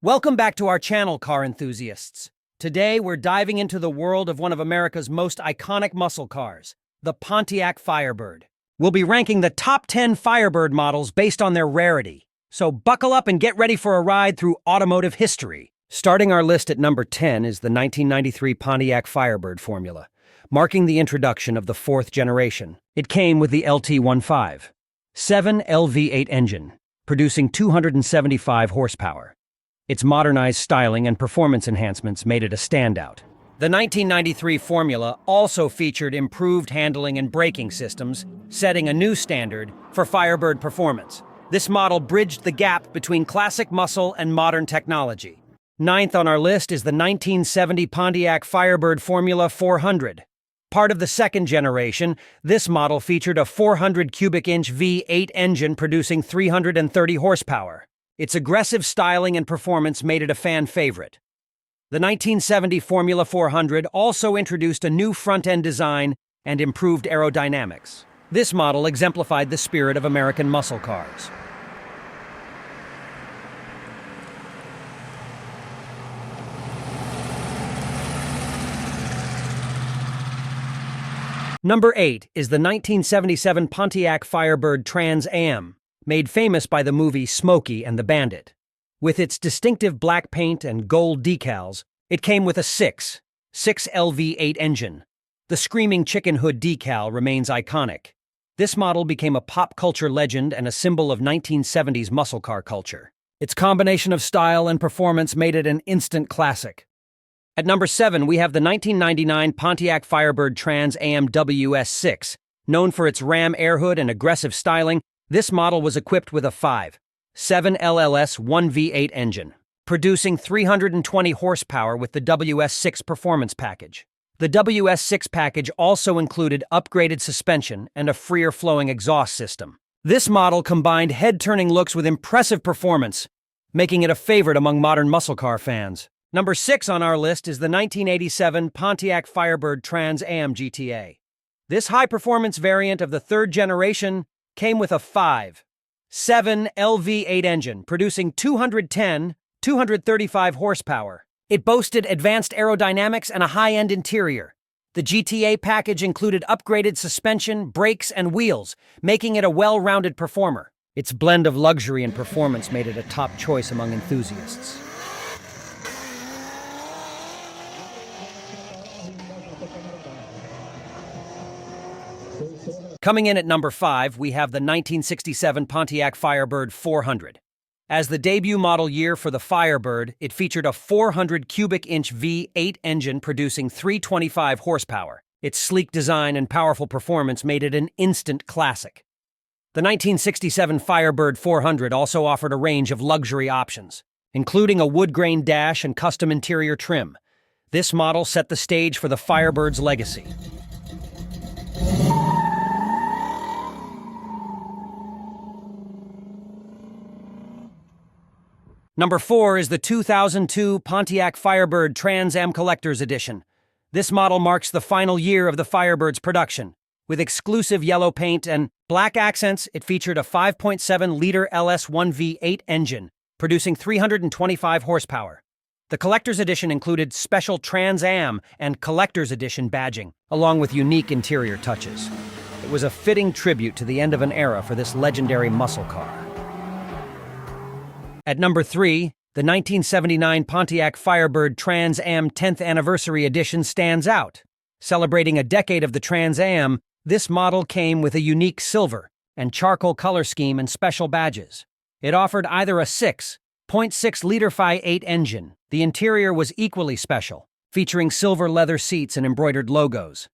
Welcome back to our channel, car enthusiasts. Today, we're diving into the world of one of America's most iconic muscle cars, the Pontiac Firebird. We'll be ranking the top 10 Firebird models based on their rarity. So buckle up and get ready for a ride through automotive history. Starting our list at number 10 is the 1993 Pontiac Firebird formula, marking the introduction of the fourth generation. It came with the LT15 7LV8 engine, producing 275 horsepower. Its modernized styling and performance enhancements made it a standout. The 1993 formula also featured improved handling and braking systems, setting a new standard for Firebird performance. This model bridged the gap between classic muscle and modern technology. Ninth on our list is the 1970 Pontiac Firebird Formula 400. Part of the second generation, this model featured a 400 cubic inch V8 engine producing 330 horsepower. Its aggressive styling and performance made it a fan favorite. The 1970 Formula 400 also introduced a new front-end design and improved aerodynamics. This model exemplified the spirit of American muscle cars. Number 8 is the 1977 Pontiac Firebird Trans Am, made famous by the movie Smokey and the Bandit. With its distinctive black paint and gold decals, it came with a 6LV8 engine. The screaming chicken hood decal remains iconic. This model became a pop culture legend and a symbol of 1970s muscle car culture. Its combination of style and performance made it an instant classic. At number 7, we have the 1999 Pontiac Firebird Trans Am WS6. Known for its ram air hood and aggressive styling, this model was equipped with a 5.7 1V8 engine, producing 320 horsepower with the WS6 performance package. The WS6 package also included upgraded suspension and a freer-flowing exhaust system. This model combined head-turning looks with impressive performance, making it a favorite among modern muscle car fans. Number 6 on our list is the 1987 Pontiac Firebird Trans Am GTA. This high-performance variant of the third generation came with a 5.7 LV8 engine, producing 235 horsepower. It boasted advanced aerodynamics and a high-end interior. The GTA package included upgraded suspension, brakes, and wheels, making it a well-rounded performer. Its blend of luxury and performance made it a top choice among enthusiasts. Coming in at number 5, we have the 1967 Pontiac Firebird 400. As the debut model year for the Firebird, it featured a 400 cubic inch V8 engine producing 325 horsepower. Its sleek design and powerful performance made it an instant classic. The 1967 Firebird 400 also offered a range of luxury options, including a wood-grain dash and custom interior trim. This model set the stage for the Firebird's legacy. Number 4 is the 2002 Pontiac Firebird Trans Am Collector's Edition. This model marks the final year of the Firebird's production. With exclusive yellow paint and black accents, it featured a 5.7-liter LS1V8 engine, producing 325 horsepower. The Collector's Edition included special Trans Am and Collector's Edition badging, along with unique interior touches. It was a fitting tribute to the end of an era for this legendary muscle car. At number 3, the 1979 Pontiac Firebird Trans Am 10th Anniversary Edition stands out. Celebrating a decade of the Trans Am, this model came with a unique silver and charcoal color scheme and special badges. It offered either a 6.6-liter Fi8 engine. The interior was equally special, featuring silver leather seats and embroidered logos.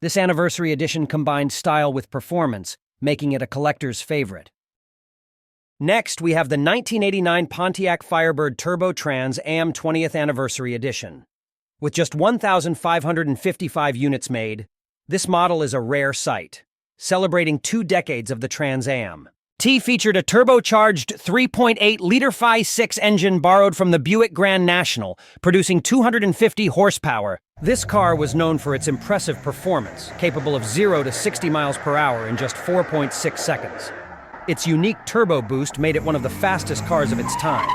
This anniversary edition combined style with performance, making it a collector's favorite. Next, we have the 1989 Pontiac Firebird Turbo Trans Am 20th Anniversary Edition. With just 1,555 units made, this model is a rare sight, celebrating 2 decades of the Trans Am. T featured a turbocharged 3.8-liter Fi6 engine borrowed from the Buick Grand National, producing 250 horsepower. This car was known for its impressive performance, capable of 0 to 60 miles per hour in just 4.6 seconds. Its unique turbo boost made it one of the fastest cars of its time.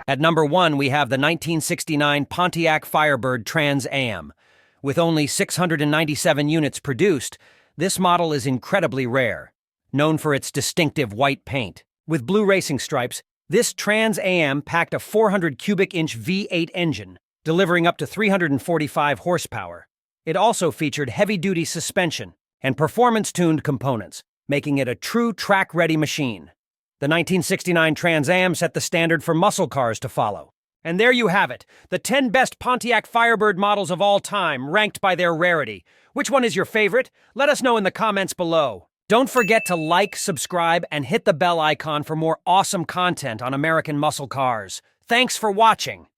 At number 1, we have the 1969 Pontiac Firebird Trans Am. With only 697 units produced, this model is incredibly rare, known for its distinctive white paint. With blue racing stripes, this Trans Am packed a 400 cubic inch V8 engine, delivering up to 345 horsepower. It also featured heavy-duty suspension and performance-tuned components, making it a true track-ready machine. The 1969 Trans Am set the standard for muscle cars to follow. And there you have it, the 10 best Pontiac Firebird models of all time, ranked by their rarity. Which one is your favorite? Let us know in the comments below. Don't forget to like, subscribe, and hit the bell icon for more awesome content on American muscle cars. Thanks for watching.